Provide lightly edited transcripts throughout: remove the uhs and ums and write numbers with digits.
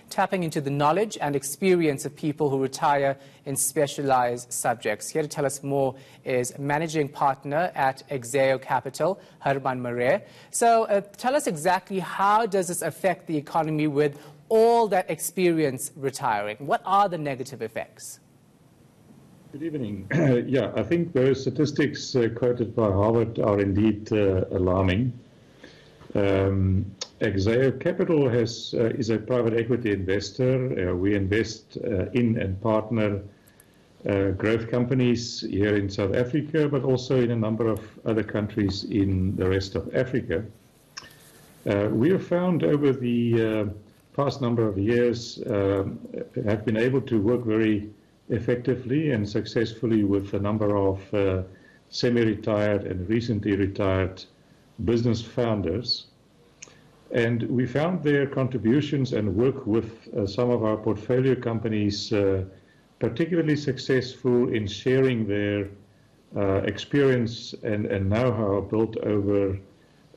tapping into the knowledge and experience of people who retire in specialized subjects. Here to tell us more is managing partner at Exeo Capital, Herman Marais. So tell us exactly, how does this affect the economy with all that experience retiring? What are the negative effects? Good evening. Yeah, I think those statistics quoted by Harvard are indeed alarming. Exeo Capital is a private equity investor. We invest in and partner growth companies here in South Africa, but also in a number of other countries in the rest of Africa. We have found over the past number of years have been able to work very effectively and successfully with a number of semi-retired and recently retired business founders. And we found their contributions and work with some of our portfolio companies particularly successful in sharing their experience and know-how built over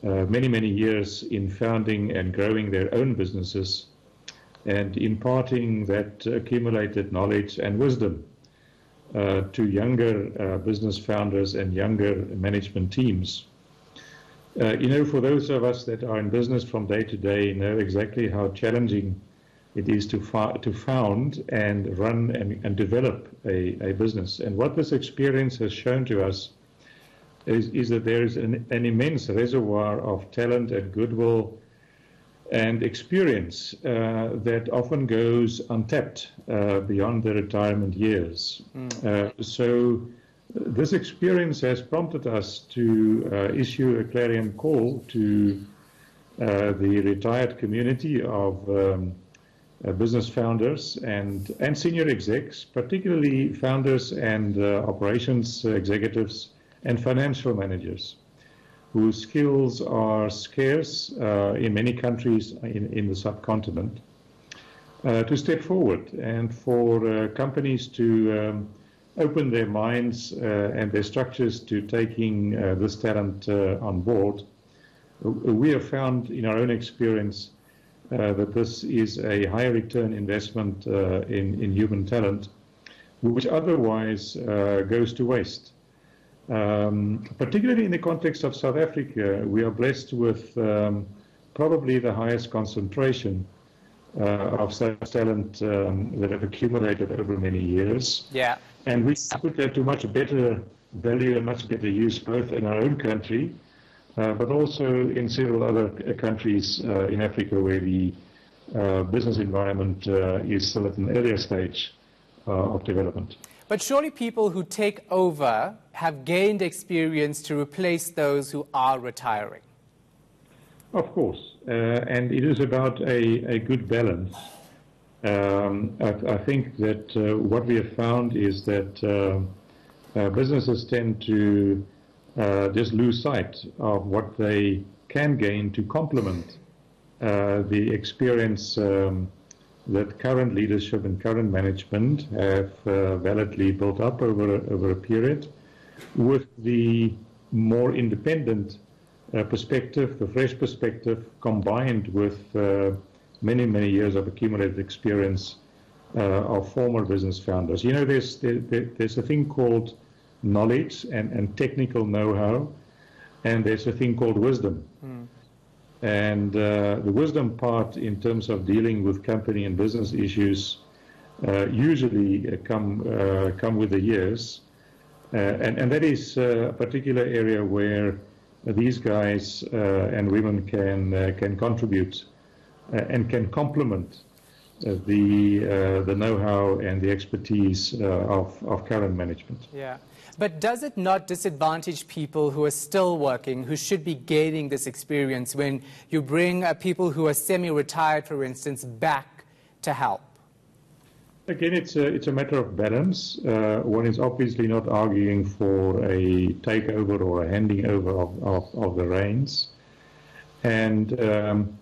many, many years in founding and growing their own businesses, and imparting that accumulated knowledge and wisdom to younger business founders and younger management teams. For those of us that are in business from day to day, know exactly how challenging it is to found and run and develop a business. And what this experience has shown to us is that there is an immense reservoir of talent and goodwill and experience that often goes untapped beyond the retirement years. So this experience has prompted us to issue a clarion call to the retired community of business founders and senior execs, particularly founders and operations executives and financial managers, whose skills are scarce in many countries in the subcontinent, to step forward and for companies to open their minds and their structures to taking this talent on board. We have found in our own experience that this is a high return investment in human talent, which otherwise goes to waste. Particularly in the context of South Africa, we are blessed with probably the highest concentration of such talent that have accumulated over many years. Yeah. And we put that to much better value and much better use, both in our own country, but also in several other countries in Africa where the business environment is still at an earlier stage of development. But surely people who take over have gained experience to replace those who are retiring. Of course, and it is about a good balance. I think that what we have found is that businesses tend to just lose sight of what they can gain to complement the experience that current leadership and current management have validly built up over a period, with the more independent perspective, the fresh perspective, combined with many, many years of accumulated experience of former business founders. You know, there's a thing called knowledge and technical know-how, and there's a thing called wisdom. And the wisdom part in terms of dealing with company and business issues usually come with the years. And that is a particular area where these guys and women can contribute and can complement the know-how and the expertise of current management. Yeah. But does it not disadvantage people who are still working, who should be gaining this experience, when you bring people who are semi-retired, for instance, back to help? Again, it's a matter of balance. One is obviously not arguing for a takeover or a handing over of the reins. And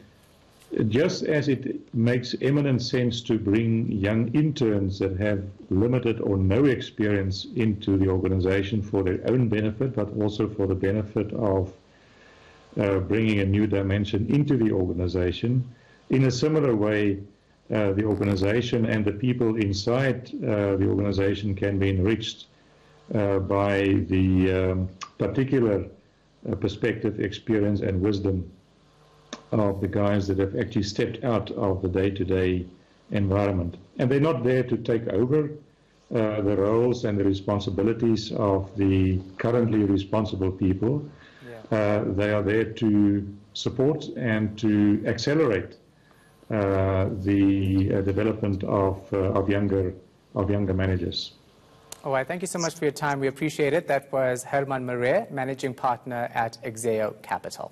just as it makes eminent sense to bring young interns that have limited or no experience into the organization for their own benefit, but also for the benefit of bringing a new dimension into the organization, in a similar way, the organization and the people inside the organization can be enriched by the particular perspective, experience, and wisdom of the guys that have actually stepped out of the day-to-day environment. And they're not there to take over the roles and the responsibilities of the currently responsible people. They are there to support and to accelerate the development of younger managers. All right, thank you so much for your time. We appreciate it. That was Herman Maree, Managing Partner at Exeo Capital.